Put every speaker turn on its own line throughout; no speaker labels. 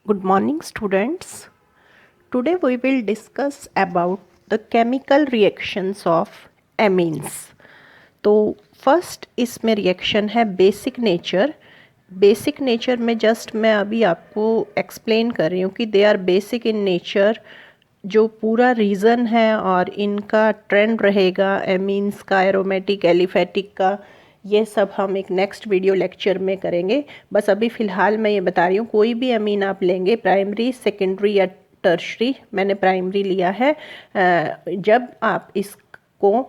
Good morning students. Today we will discuss about the chemical reactions of amines. तो first इसमें reaction है basic nature. Basic nature में just मैं अभी आपको एक्सप्लेन कर रही हूँ कि they are basic in nature. जो पूरा रीज़न है और इनका ट्रेंड रहेगा एमीन्स का, एरोमेटिक, एलिफेटिक का, ये सब हम एक नेक्स्ट वीडियो लेक्चर में करेंगे. बस अभी फ़िलहाल मैं ये बता रही हूँ, कोई भी अमीन आप लेंगे, प्राइमरी, सेकेंडरी या टर्शरी, मैंने प्राइमरी लिया है. जब आप इसको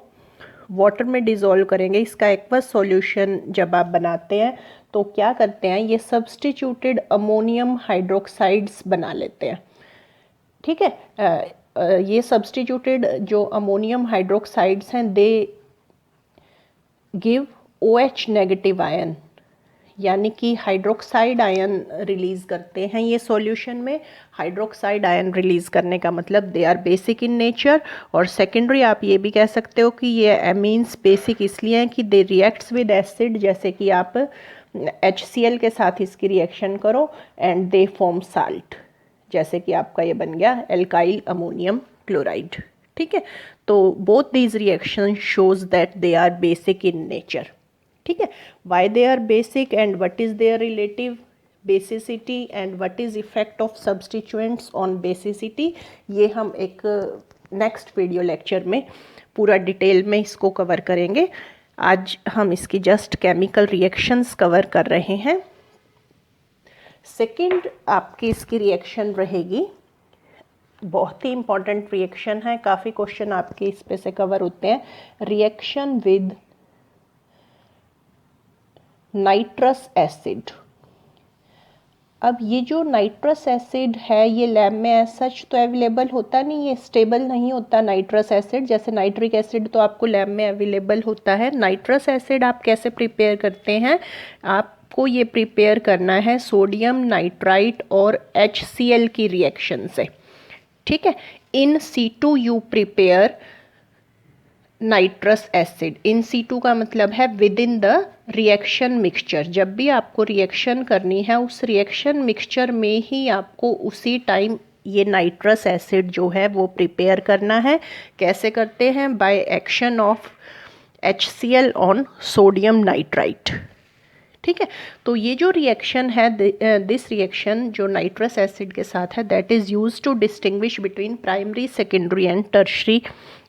वाटर में डिज़ोल्व करेंगे, इसका एक्वस सॉल्यूशन जब आप बनाते हैं तो क्या करते हैं, ये सब्स्टिट्यूटेड अमोनियम हाइड्रोक्साइड्स बना लेते हैं. ठीक है. ये सब्स्टिट्यूटेड जो अमोनियम हाइड्रोक्साइड्स हैं they give OH negative ion, यानी कि हाइड्रोक्साइड आयन रिलीज़ करते हैं. ये सॉल्यूशन में हाइड्रोक्साइड आयन रिलीज़ करने का मतलब they are basic in nature. और सेकेंडरी आप ये भी कह सकते हो कि ये एमीन्स बेसिक इसलिए हैं कि दे रिएक्ट्स विद एसिड. जैसे कि आप HCl के साथ इसकी रिएक्शन करो एंड दे फॉर्म साल्ट, जैसे कि आपका ये बन गया एल्काइल अमोनियम क्लोराइड. ठीक है. तो both these reaction shows that they are basic in nature. ठीक है. Why they are basic and what is their relative basicity and what is effect of substituents on basicity, ये हम एक next video lecture में पूरा detail में इसको cover करेंगे. आज हम इसकी जस्ट केमिकल रिएक्शंस कवर कर रहे हैं. सेकेंड आपकी इसकी रिएक्शन रहेगी, बहुत ही इंपॉर्टेंट रिएक्शन है, काफ़ी क्वेश्चन आपके इस पे से कवर होते हैं. Reaction with nitrous acid. अब ये जो नाइट्रस एसिड है ये लैब में एज सच तो अवेलेबल होता नहीं, ये स्टेबल नहीं होता नाइट्रस एसिड. जैसे नाइट्रिक एसिड तो आपको लैब में अवेलेबल होता है. नाइट्रस एसिड आप कैसे प्रिपेयर करते हैं, आपको ये प्रिपेयर करना है सोडियम नाइट्राइट और HCl की रिएक्शन से. ठीक है. इन C2 you prepare nitrous acid. In C2 का मतलब है with in the reaction mixture. जब भी आपको रिएक्शन करनी है उस रिएक्शन मिक्सचर में ही आपको उसी टाइम ये नाइट्रस एसिड जो है वो प्रिपेयर करना है. कैसे करते हैं, by action of HCl on sodium nitrite. ठीक है. तो ये जो रिएक्शन है, दिस रिएक्शन जो नाइट्रस एसिड के साथ है, that is use to distinguish between primary, secondary and tertiary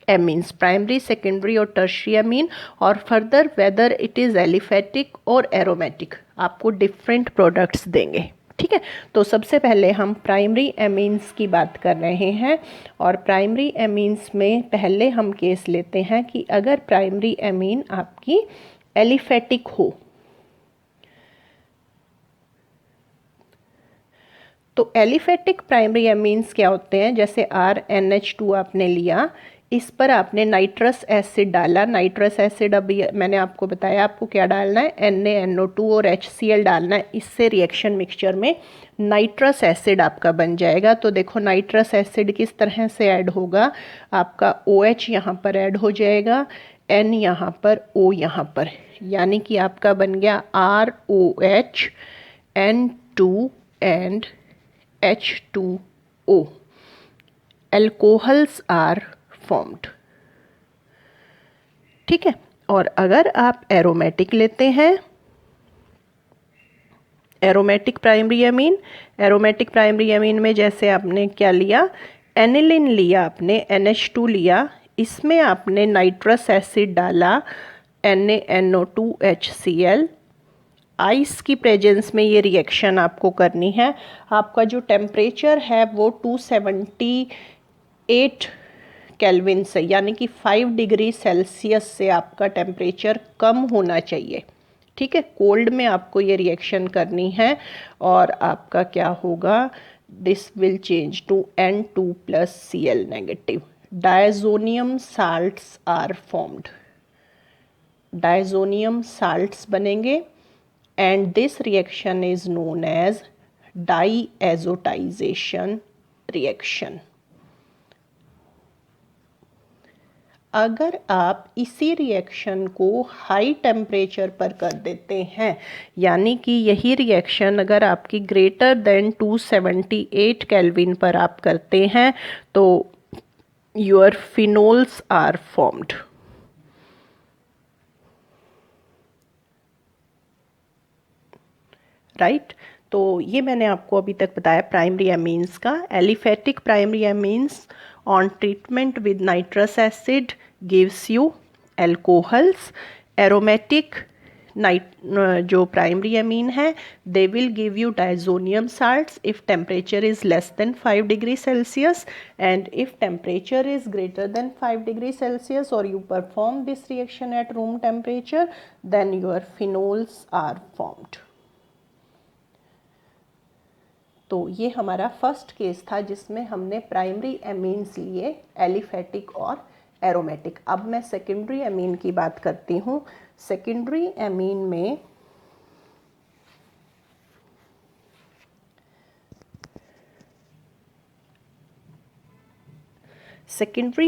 amines. Primary, secondary और टर्शरी एमीन, और further whether it is aliphatic और एरोमेटिक, आपको डिफरेंट प्रोडक्ट्स देंगे. ठीक है. तो सबसे पहले हम प्राइमरी एमीन्स की बात कर रहे हैं. और प्राइमरी एमीन्स में पहले हम केस लेते हैं कि अगर प्राइमरी एमीन आपकी एलिफेटिक हो, तो एलिफेटिक प्राइमरी एमीन्स क्या होते हैं, जैसे RNH2 आपने लिया, इस पर आपने नाइट्रस एसिड डाला. नाइट्रस एसिड अभी मैंने आपको बताया आपको क्या डालना है, NaNO2 और HCl डालना है. इससे रिएक्शन मिक्सचर में नाइट्रस एसिड आपका बन जाएगा. तो देखो नाइट्रस एसिड किस तरह से ऐड होगा, आपका OH यहाँ पर ऐड हो जाएगा, N यहाँ पर, O यहाँ पर, यानी कि आपका बन गया ROH N2 and H2O. alcohols are formed. ठीक है. और अगर आप एरोमेटिक लेते हैं, aromatic primary amine, aromatic primary amine में जैसे आपने क्या लिया, एनिलिन लिया, आपने NH2 लिया, इसमें आपने नाइट्रस एसिड डाला, NaNO2 HCl. आइस की प्रेजेंस में ये रिएक्शन आपको करनी है. आपका जो टेम्परेचर है वो 278 केल्विन से, यानी कि 5 डिग्री सेल्सियस से आपका टेम्परेचर कम होना चाहिए. ठीक है. कोल्ड में आपको ये रिएक्शन करनी है और आपका क्या होगा, this will change to N2 plus Cl negative. Diazonium salts are formed. Diazonium salts बनेंगे and this reaction is known as diazotization reaction. अगर आप इसी रिएक्शन को हाई टेम्परेचर पर कर देते हैं, यानी कि यही रिएक्शन अगर आपकी ग्रेटर देन 278 केल्विन पर आप करते हैं तो your phenols are formed. Right, तो ये मैंने आपको अभी तक बताया प्राइमरी एमीन्स का। Aliphatic primary amines on treatment with nitrous acid gives you alcohols. Aromatic जो प्राइमरी एमीन है they will give you diazonium salts if temperature is less than 5 degree Celsius, and if temperature is greater than 5 degree Celsius और you perform this reaction at room temperature, then your phenols are formed। तो ये हमारा first case था जिसमें हमने primary amines लिए, aliphatic और aromatic. अब मैं सेकेंडरी एमीन की बात करती हूँ। सेकेंडरी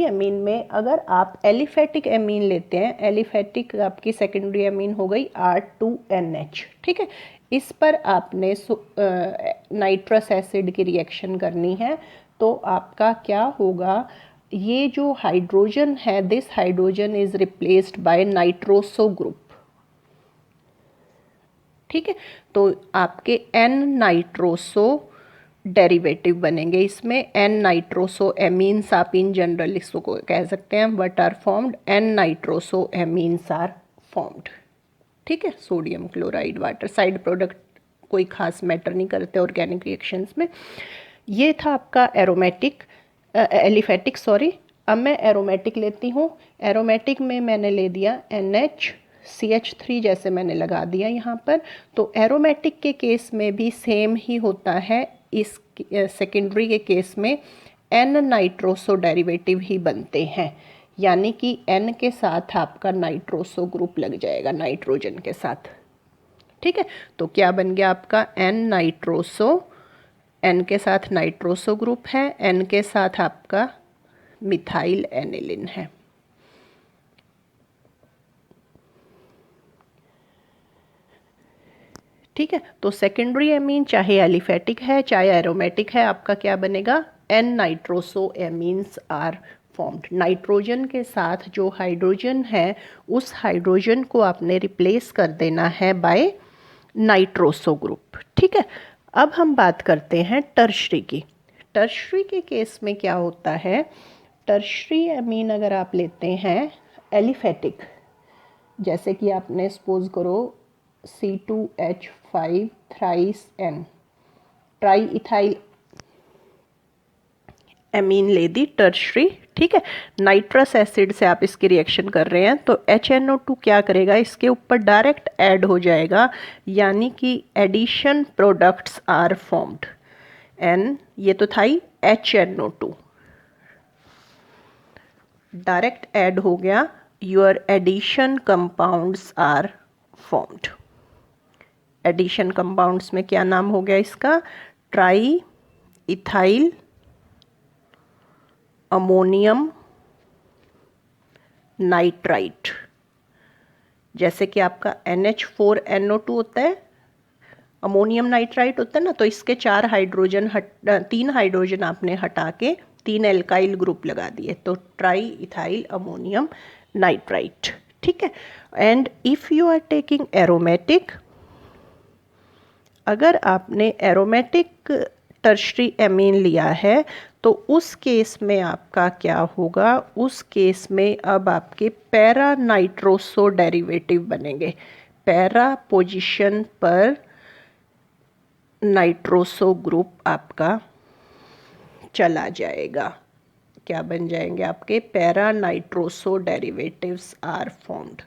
एमीन में अगर आप एलिफेटिक एमीन लेते हैं, एलिफेटिक आपकी सेकेंडरी एमीन हो गई R2NH, ठीक है। इस पर आपने नाइट्रस एसिड की रिएक्शन करनी है, तो आपका क्या होगा, ये जो हाइड्रोजन है, this hydrogen is replaced by nitroso group, ठीक है। तो आपके N नाइट्रोसो डेरिवेटिव बनेंगे इसमें, N नाइट्रोसो एमीन्स आप इन जनरल इसको कह सकते हैं, but are formed N nitroso amines are formed, ठीक है। Sodium chloride water, side product कोई खास मैटर नहीं करते ऑर्गेनिक रिएक्शंस में। ये था आपका एरोमेटिक एलिफेटिक, सॉरी। अब मैं एरोमेटिक लेती हूँ। एरोमेटिक में मैंने ले दिया NHCH3 जैसे मैंने लगा दिया यहाँ पर। तो एरोमेटिक के केस में भी सेम ही होता है, इस सेकेंडरी के केस में N नाइट्रोसो डेरिवेटिव ही बनते हैं, यानी कि N के साथ आपका नाइट्रोसो ग्रुप लग जाएगा नाइट्रोजन के साथ, ठीक है। तो क्या बन गया आपका N नाइट्रोसो, N के साथ नाइट्रोसो ग्रुप है, N के साथ आपका मिथाइल एनिलिन है। ठीक है, तो सेकेंडरी एमीन चाहे एलिफेटिक है चाहे एरोमेटिक है, आपका क्या बनेगा, N nitroso amines are formed. Nitrogen के साथ जो हाइड्रोजन है उस हाइड्रोजन को आपने रिप्लेस कर देना है बाय नाइट्रोसो ग्रुप, ठीक है। अब हम बात करते हैं टर्शरी की। टर्शरी के केस में क्या होता है, टर्शरी एमीन अगर आप लेते हैं एलिफेटिक, जैसे कि आपने सपोज करो C2H5 thrice N try ethyl amine ले दी टर्शरी, ठीक है। नाइट्रस एसिड से आप इसकी रिएक्शन कर रहे हैं तो HNO2 क्या करेगा, इसके ऊपर डायरेक्ट ऐड हो जाएगा, यानी कि addition products are formed. N ये तो था ही, HNO2 डायरेक्ट ऐड हो गया, your addition compounds are formed. Addition compounds में क्या नाम हो गया इसका, ट्राई इथाइल अमोनियम नाइट्राइट। जैसे कि आपका NH4NO2 होता है, अमोनियम नाइट्राइट होता है ना, तो इसके 3 हाइड्रोजन आपने हटा के 3 एल्काइल ग्रुप लगा दिए, तो ट्राई इथाइल अमोनियम नाइट्राइट, ठीक है। And if you are taking aromatic, अगर आपने एरोमेटिक टर्शरी एमीन लिया है तो उस केस में आपका क्या होगा, उस केस में अब आपके पैरा नाइट्रोसो डेरिवेटिव बनेंगे। पैरा पोजीशन पर नाइट्रोसो ग्रुप आपका चला जाएगा, क्या बन जाएंगे आपके, para nitroso derivatives are formed.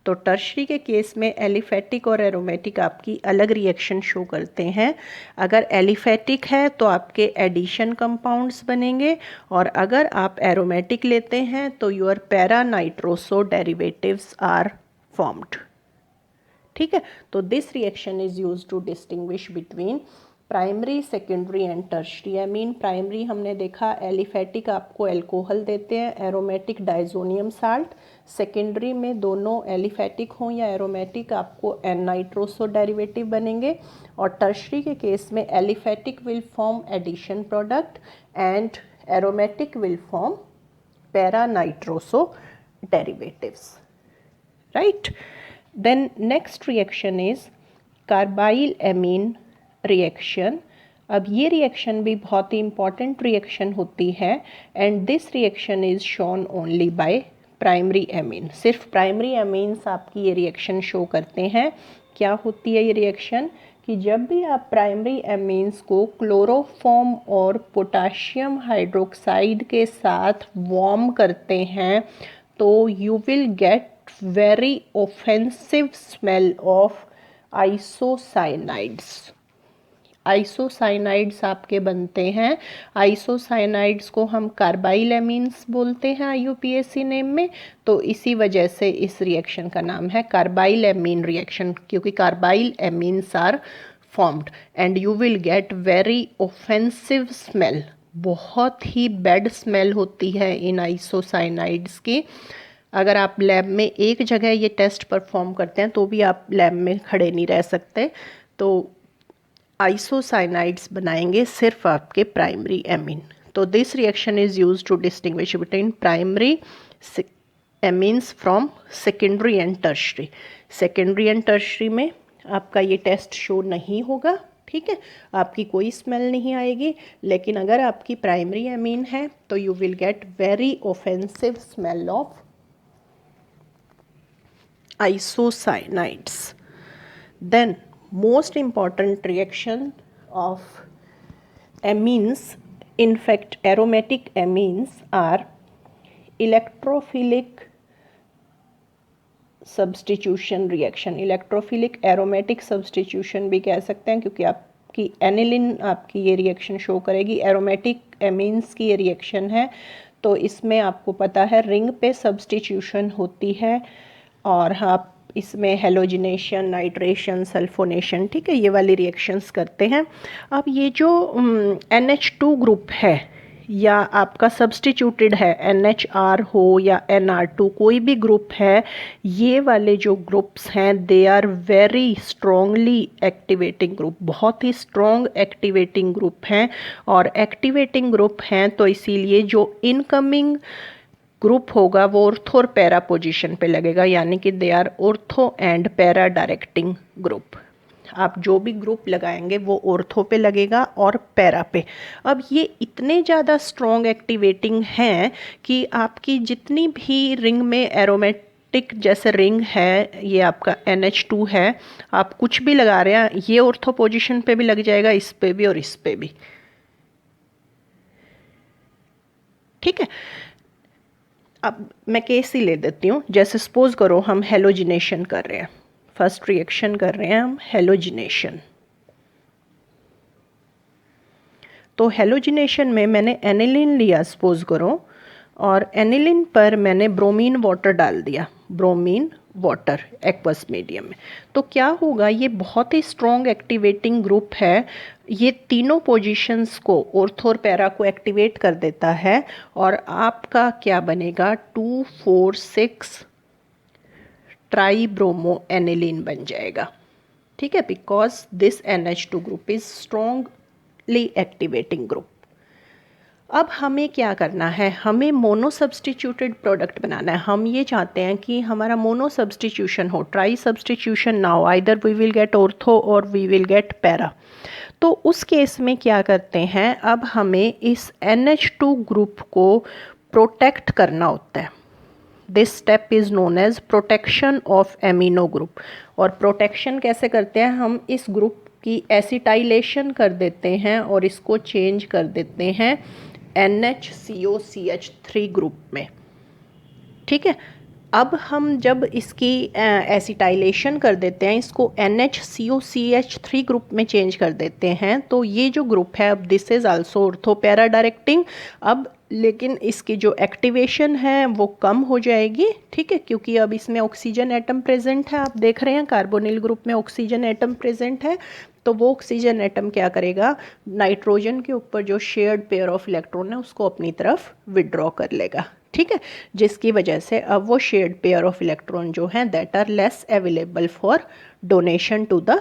तो टर्शरी के केस में एलिफेटिक और एरोमेटिक आपकी अलग रिएक्शन शो करते हैं। अगर एलिफेटिक है तो आपके एडिशन कंपाउंड्स बनेंगे, और अगर आप एरोमेटिक लेते हैं तो your para nitroso derivatives are formed, ठीक है। तो this reaction is used to distinguish between primary, secondary and tertiary. Amine primary हमने देखा एलिफेटिक आपको अल्कोहल देते हैं, एरोमेटिक डाइजोनियम साल्ट। सेकेंडरी में दोनों एलिफेटिक हों या एरोमेटिक आपको एन नाइट्रोसो डेरिवेटिव बनेंगे। और टर्शरी के केस में aliphatic will form addition product and aromatic will form para nitroso derivatives, right? Then next reaction is carbylamine reaction. अब ये रिएक्शन भी बहुत ही इंपॉर्टेंट रिएक्शन होती है and this reaction is shown only by primary amine. सिर्फ primary amines आपकी ये reaction show करते हैं। क्या होती है ये रिएक्शन कि जब भी आप प्राइमरी एमीन्स को क्लोरोफॉर्म और पोटाशियम हाइड्रोक्साइड के साथ वार्म करते हैं तो you will get very offensive smell of isocyanides. Isocyanides आपके बनते हैं। आइसोसाइनाइड्स को हम कार्बाइल एमीन्स बोलते हैं IUPAC नेम में, तो इसी वजह से इस रिएक्शन का नाम है कार्बाइल एमीन रिएक्शन, क्योंकि carbylamines are formed and you will get very offensive smell. बहुत ही बैड स्मेल होती है इन आइसोसाइनाइड्स की। अगर आप लैब में एक जगह ये टेस्ट परफॉर्म करते हैं तो भी आप लैब में खड़े नहीं रह सकते। तो आइसोसाइनाइड्स बनाएंगे सिर्फ आपके प्राइमरी एमीन। तो this reaction is used to distinguish between primary amines from secondary and tertiary. Secondary and tertiary में आपका ये टेस्ट शो नहीं होगा, ठीक है, आपकी कोई स्मेल नहीं आएगी। लेकिन अगर आपकी प्राइमरी एमीन है तो you will get very offensive smell of isocyanide. Then most important reaction of amines, in fact aromatic amines, are electrophilic substitution reaction। electrophilic aromatic substitution भी कह सकते हैं क्योंकि आपकी एनिलिन आपकी ये रिएक्शन शो करेगी। एरोमेटिक एमीन्स की ये रिएक्शन है तो इसमें आपको पता है रिंग पे सब्सटीट्यूशन होती है और आप इसमें हेलोजिनेशन, नाइट्रेशन, सल्फोनेशन, ठीक है, ये वाली रिएक्शंस करते हैं। अब ये जो NH2 ग्रुप है या आपका सब्सटीट्यूटेड है, NHR हो या NR2 कोई भी ग्रुप है, ये वाले जो ग्रुप्स हैं they are very strongly activating group, बहुत ही स्ट्रॉन्ग एक्टिवेटिंग ग्रुप हैं। और एक्टिवेटिंग ग्रुप हैं तो इसीलिए जो इनकमिंग ग्रुप होगा वो ऑर्थो और पैरा पोजीशन पे लगेगा, यानी कि they are ortho and para directing group. आप जो भी ग्रुप लगाएंगे वो ऑर्थो पे लगेगा और पैरा पे। अब ये इतने ज़्यादा स्ट्रॉन्ग एक्टिवेटिंग हैं कि आपकी जितनी भी रिंग में एरोमेटिक जैसे रिंग है, ये आपका NH2 है, आप कुछ भी लगा रहे हैं ये ऑर्थो पोजीशन पे भी लग जाएगा, इस पे भी और इस पे भी, ठीक है। अब मैं केस ही ले देती हूँ। जैसे सपोज करो हम हेलोजिनेशन कर रहे हैं, फर्स्ट रिएक्शन कर रहे हैं हम हेलोजिनेशन। तो हेलोजिनेशन में मैंने एनिलिन लिया सपोज करो, और एनिलिन पर मैंने ब्रोमीन वाटर डाल दिया, ब्रोमीन वाटर एक्वस मीडियम में। तो क्या होगा, ये बहुत ही स्ट्रॉन्ग एक्टिवेटिंग ग्रुप है, ये तीनों पोजीशंस को ऑर्थो और पैरा को एक्टिवेट कर देता है और आपका क्या बनेगा 2,4,6 ट्राईब्रोमो एनिलीन बन जाएगा, ठीक है, because this NH2 group is strongly activating group. अब हमें क्या करना है, हमें मोनो सब्सटीट्यूटेड प्रोडक्ट बनाना है। हम ये चाहते हैं कि हमारा मोनो सब्सटीट्यूशन हो, ट्राई सब्सटीट्यूशन ना हो, either we will get ortho और वी विल गेट पैरा। तो उस केस में क्या करते हैं, अब हमें इस NH2 ग्रुप को प्रोटेक्ट करना होता है। This step is known as protection of amino group. और प्रोटेक्शन कैसे करते हैं, हम इस ग्रुप की एसिटाइलेशन कर देते हैं और इसको चेंज कर देते हैं NHCOCH3 ग्रुप में, ठीक है। अब हम जब इसकी एसिटाइलेशन कर देते हैं, इसको NHCOCH3 ग्रुप में चेंज कर देते हैं, तो ये जो ग्रुप है अब this is also ortho para directing. अब लेकिन इसकी जो एक्टिवेशन है वो कम हो जाएगी, ठीक है, क्योंकि अब इसमें ऑक्सीजन एटम प्रेजेंट है। आप देख रहे हैं कार्बोनिल ग्रुप में ऑक्सीजन एटम प्रेजेंट है, तो वो ऑक्सीजन एटम क्या करेगा, नाइट्रोजन के ऊपर जो शेयर्ड पेयर ऑफ इलेक्ट्रॉन है उसको अपनी तरफ विड्रॉ कर लेगा, ठीक है, जिसकी वजह से अब वो शेयर्ड पेयर ऑफ इलेक्ट्रॉन जो हैं that are less available for donation to the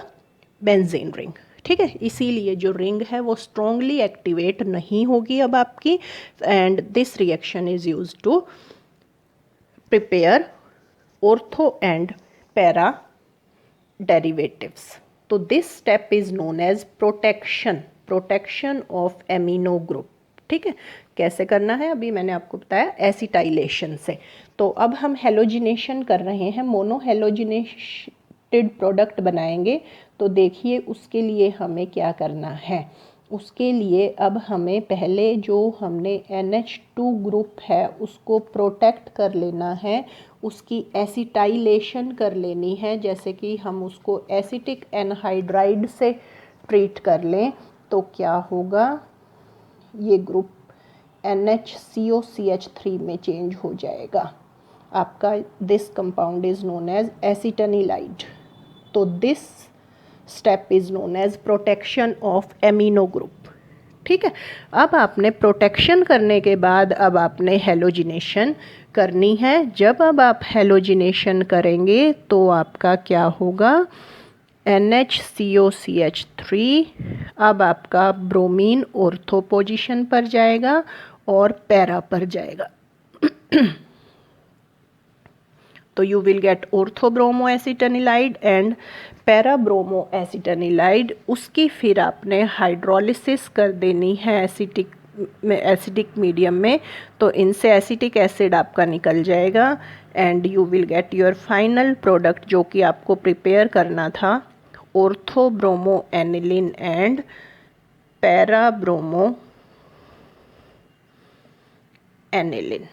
benzene ring, ठीक है। इसीलिए जो रिंग है वो स्ट्रांगली एक्टिवेट नहीं होगी अब आपकी, and this reaction is used to prepare ortho and para derivatives. तो this step is known as protection of amino group, ठीक है। कैसे करना है अभी मैंने आपको बताया, एसिटाइलेशन से। तो अब हम हेलोजिनेशन कर रहे हैं, मोनो हेलोजिनेटेड प्रोडक्ट बनाएंगे। तो देखिए उसके लिए हमें क्या करना है, उसके लिए अब हमें पहले जो हमने NH2 ग्रुप है उसको प्रोटेक्ट कर लेना है, उसकी एसिटाइलेशन कर लेनी है, जैसे कि हम उसको एसिटिक एनहाइड्राइड से ट्रीट कर लें तो क्या होगा, ये ग्रुप NHCOCH3 में चेंज हो जाएगा आपका। This compound is known as acetanilide. तो this step is known as protection of amino group, ठीक है। अब आपने प्रोटेक्शन करने के बाद अब आपने हेलोजिनेशन करनी है। जब अब आप हेलोजिनेशन करेंगे तो आपका क्या होगा, NHCOCH3 अब आपका ब्रोमीन ऑर्थो पोजीशन पर जाएगा और पैरा पर जाएगा। तो यू विल गेट ऑर्थोब्रोमो एसिटनिलाइड एंड पैराब्रोमो एसिटनिलाइड। उसकी फिर आपने हाइड्रोलिसिस कर देनी है एसिडिक मीडियम में, तो इनसे एसिटिक एसिड आपका निकल जाएगा and you will get your final product जो कि आपको प्रिपेयर करना था, ऑर्थोब्रोमो एनिलिन एंड पैराब्रोमो एनिलिन,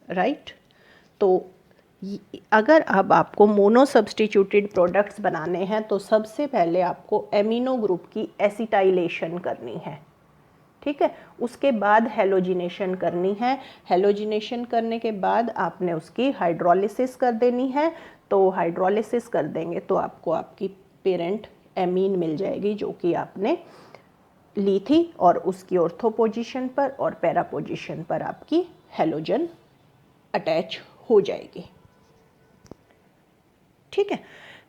राइट। तो अगर अब आपको मोनो सब्सटीट्यूटेड प्रोडक्ट्स बनाने हैं तो सबसे पहले आपको एमिनो ग्रुप की एसिटाइलेशन करनी है, ठीक है। उसके बाद हेलोजिनेशन करनी है। हेलोजिनेशन करने के बाद आपने उसकी हाइड्रोलिसिस कर देनी है। तो हाइड्रोलिसिस कर देंगे तो आपको आपकी पेरेंट एमीन मिल जाएगी जो कि आपने ली थी, और उसकी ऑर्थो पोजीशन पर और पैरा पोजीशन पर आपकी हेलोजन अटैच हो जाएगी, ठीक है।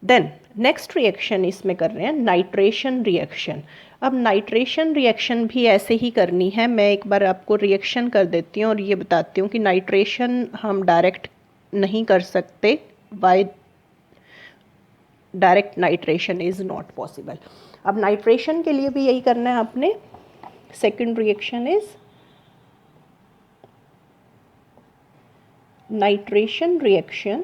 देन नेक्स्ट रिएक्शन इसमें कर रहे हैं नाइट्रेशन रिएक्शन। अब नाइट्रेशन रिएक्शन भी ऐसे ही करनी है। मैं एक बार आपको रिएक्शन कर देती हूँ और ये बताती हूँ कि नाइट्रेशन हम डायरेक्ट नहीं कर सकते, why direct nitration is not possible. अब नाइट्रेशन के लिए भी यही करना है आपने। Second reaction is nitration reaction.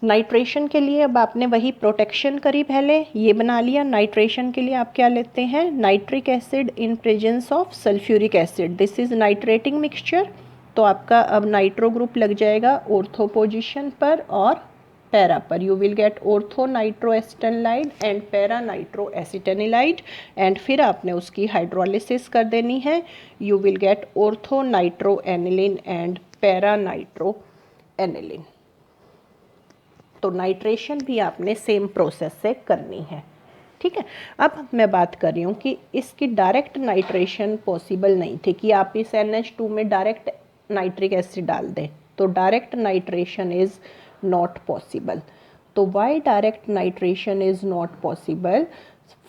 Nitration के लिए अब आपने वही प्रोटेक्शन करी, पहले ये बना लिया। नाइट्रेशन के लिए आप क्या लेते हैं, nitric acid in presence of sulphuric acid, this is nitrating mixture. तो आपका अब नाइट्रो ग्रुप लग जाएगा ऑर्थो पोजीशन पर और पैरा पर। You will get ortho nitro acetanilide and para nitro acetanilide, and फिर आपने उसकी हाइड्रोलिसिस कर देनी है। You will get ortho nitro aniline and para nitro aniline. तो नाइट्रेशन भी आपने सेम प्रोसेस से करनी है, ठीक है। अब मैं बात कर रही हूँ कि इसकी डायरेक्ट नाइट्रेशन पॉसिबल नहीं थी कि आप इस NH2 में डायरेक्ट नाइट्रिक एसिड डाल दें, तो direct nitration is not possible. तो why direct nitration is not possible,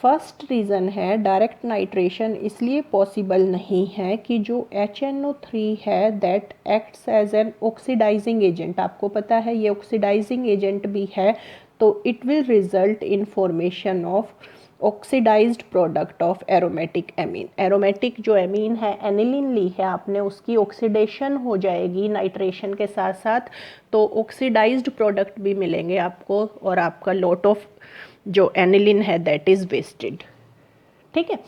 first reason है डायरेक्ट नाइट्रेशन इसलिए पॉसिबल नहीं है कि जो HNO3 है that acts as an oxidising agent. आपको पता है ये ऑक्सीडाइजिंग एजेंट भी है, तो it will result in formation of oxidised product of aromatic amine. Aromatic जो एमीन है एनिलिन ली है आपने, उसकी ऑक्सीडेशन हो जाएगी नाइट्रेशन के साथ साथ, तो ऑक्सीडाइज्ड प्रोडक्ट भी मिलेंगे आपको और आपका लॉट ऑफ जो एनिलिन है दैट इज़ वेस्टेड, ठीक है।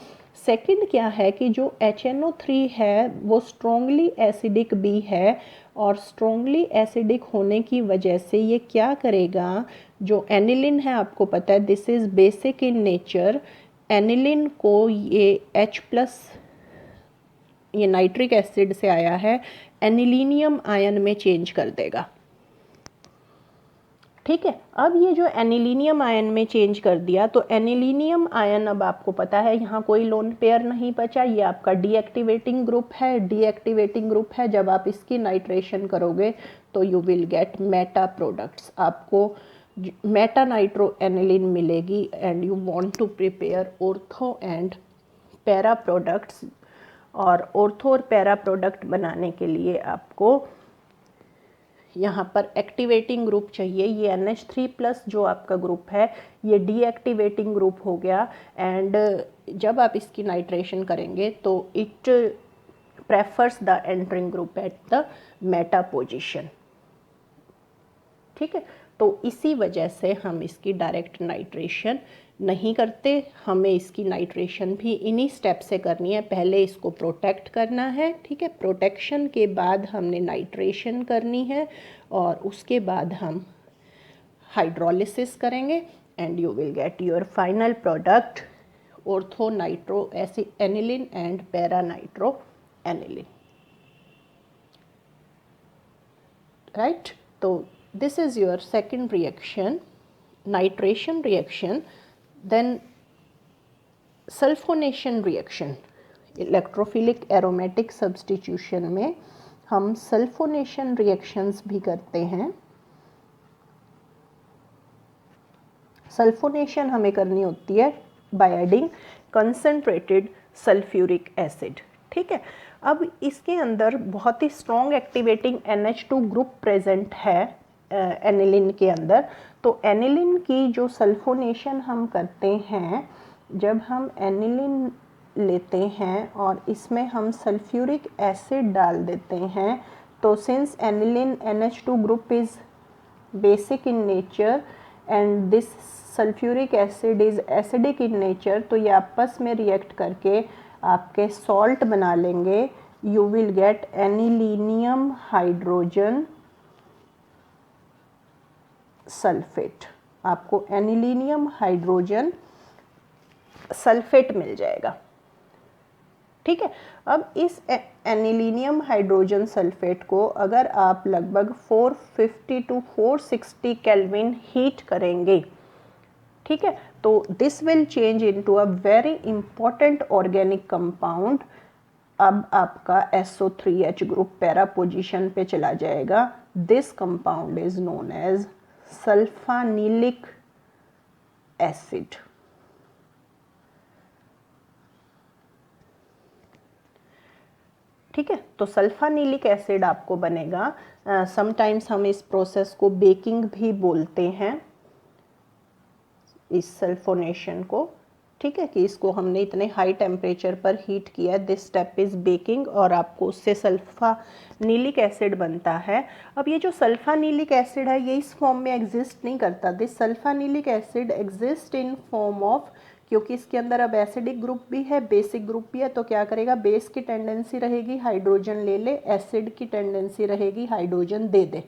सेकंड क्या है कि जो HNO3 है वो स्ट्रॉन्गली एसिडिक भी है, और स्ट्रॉन्गली एसिडिक होने की वजह से ये क्या करेगा, जो एनिलिन है आपको पता है this is basic in nature, aniline को ये H+ ये नाइट्रिक एसिड से आया है, एनिलीनियम आयन में चेंज कर देगा, ठीक है। अब ये जो एनिलीनियम आयन में चेंज कर दिया, तो एनिलीनियम आयन अब आपको पता है यहाँ कोई लोन पेयर नहीं बचा, ये आपका डीएक्टिवेटिंग ग्रुप है। डीएक्टिवेटिंग ग्रुप है, जब आप इसकी नाइट्रेशन करोगे तो you will get meta products, आपको मेटा नाइट्रो एनिलीन मिलेगी। And you want to prepare ortho and para products, और ऑर्थो और पैरा प्रोडक्ट बनाने के लिए आपको यहाँ पर एक्टिवेटिंग ग्रुप चाहिए। ये NH3+ जो आपका ग्रुप है ये डीएक्टिवेटिंग ग्रुप हो गया। एंड जब आप इसकी नाइट्रेशन करेंगे तो it prefers the entering group at the Meta position. ठीक है, तो इसी वजह से हम इसकी डायरेक्ट नाइट्रेशन नहीं करते, हमें इसकी नाइट्रेशन भी इन्हीं स्टेप से करनी है। पहले इसको प्रोटेक्ट करना है, ठीक है, प्रोटेक्शन के बाद हमने नाइट्रेशन करनी है, और उसके बाद हम हाइड्रोलिसिस करेंगे and you will get your final product ortho nitro aniline and para nitro aniline, right. तो this is your second reaction, nitration reaction. Then sulfonation reaction, electrophilic aromatic substitution में हम sulfonation reactions भी करते हैं। Sulphonation हमें करनी होती है by adding concentrated sulfuric acid, ठीक है। अब इसके अंदर बहुत ही strong activating NH2 group present है एनिलीन के अंदर। तो एनिलीन की जो सल्फोनेशन हम करते हैं, जब हम एनिलीन लेते हैं और इसमें हम सल्फ्यूरिक एसिड डाल देते हैं, तो since aniline NH2 group is basic in nature and this sulphuric acid is acidic in nature, तो ये आपस में रिएक्ट करके आपके सॉल्ट बना लेंगे। You will gate anilinium hydrogen sulphate, आपको एनिलीनियम हाइड्रोजन सल्फेट मिल जाएगा, ठीक है। अब इस एनिलीनियम हाइड्रोजन सल्फेट को अगर आप लगभग 450 to 460 केल्विन हीट करेंगे, ठीक है, तो this will change into a very important organic compound. अब आपका SO3H ग्रुप पैरा पोजीशन पे चला जाएगा। This compound is known as sulphanilic acid, ठीक है। तो सल्फानिलिक एसिड आपको बनेगा। समटाइम्स हम इस प्रोसेस को बेकिंग भी बोलते हैं, इस सल्फोनेशन को, ठीक है, कि इसको हमने इतने हाई टेम्परेचर पर हीट किया। दिस स्टेप इज़ बेकिंग, और आपको उससे सल्फानिलिक एसिड बनता है। अब ये जो सल्फानिलिक एसिड है ये इस फॉर्म में एग्जिस्ट नहीं करता। This sulphanilic acid exist in form of, क्योंकि इसके अंदर अब एसिडिक ग्रुप भी है, बेसिक ग्रुप भी है, तो क्या करेगा, बेस की टेंडेंसी रहेगी हाइड्रोजन ले ले, एसिड की टेंडेंसी रहेगी हाइड्रोजन दे दे।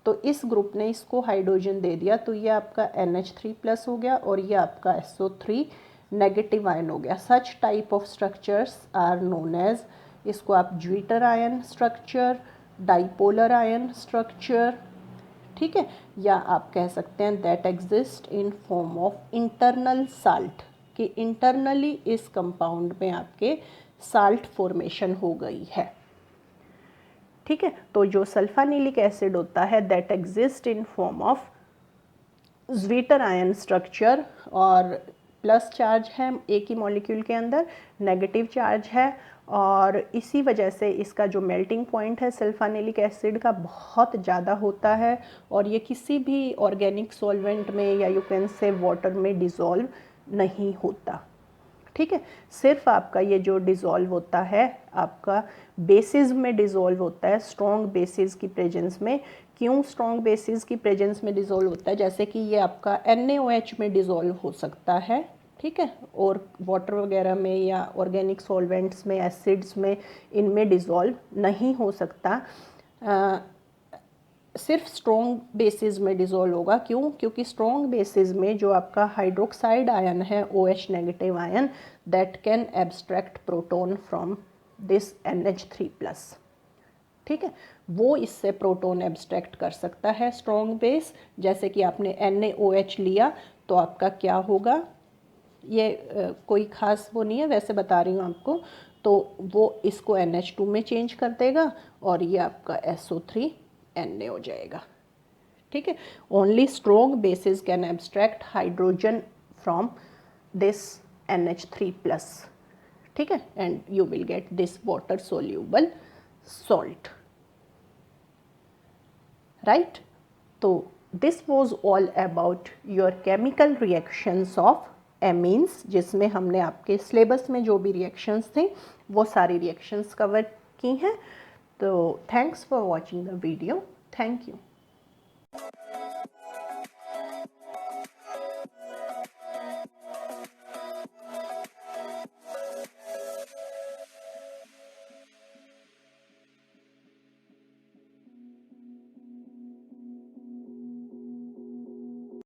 तो इस ग्रुप ने इसको हाइड्रोजन दे दिया, तो ये आपका NH3+ हो गया और ये आपका SO3 नेगेटिव आयन हो गया। Such type of structures are known as, इसको आप zwitterion structure, dipolar ion structure, ठीक है, या आप कह सकते हैं that exist in form of internal salt, कि इंटरनली इस कंपाउंड में आपके साल्ट फॉर्मेशन हो गई है, ठीक है। तो जो सल्फानिलिक एसिड होता है that exist in form of zwitter ion structure, और प्लस चार्ज है एक ही मॉलिक्यूल के अंदर, नेगेटिव चार्ज है, और इसी वजह से इसका जो मेल्टिंग पॉइंट है सल्फानिलिक एसिड का बहुत ज़्यादा होता है, और ये किसी भी ऑर्गेनिक सॉल्वेंट में या यू कैन से वाटर में डिज़ोल्व नहीं होता, ठीक है। सिर्फ आपका ये जो डिज़ोल्व होता है आपका बेसिस में डिज़ोल्व होता है, स्ट्रॉन्ग बेसिस की प्रेजेंस में। क्यों स्ट्रॉन्ग बेसिस की प्रेजेंस में डिज़ोल्व होता है, जैसे कि ये आपका NaOH में डिज़ोल्व हो सकता है, ठीक है, और वाटर वगैरह में या ऑर्गेनिक सॉल्वेंट्स में, एसिड्स में, इनमें डिज़ोल्व नहीं हो सकता। सिर्फ स्ट्रॉन्ग बेसिस में डिज़ोल्व होगा। क्यों? क्योंकि स्ट्रॉन्ग बेसिस में जो आपका हाइड्रोक्साइड आयन है OH negative ion, that can abstract proton from this NH3+, ठीक है, वो इससे प्रोटॉन एब्स्ट्रैक्ट कर सकता है स्ट्रॉन्ग बेस। जैसे कि आपने NaOH लिया तो आपका क्या होगा, ये कोई ख़ास वो नहीं है, वैसे बता रही हूँ आपको। तो वो इसको NH2 में चेंज कर देगा और ये आपका SO3Na हो जाएगा। ठीक है, only strong bases can abstract hydrogen from this NH3 plus. ठीक है, and you will get this water soluble salt, right. तो this was all about your chemical reactions of amines, जिसमें हमने आपके सिलेबस में जो भी रिएक्शंस थे वो सारी रिएक्शंस कवर की हैं। तो thanks for watching the video, thank you.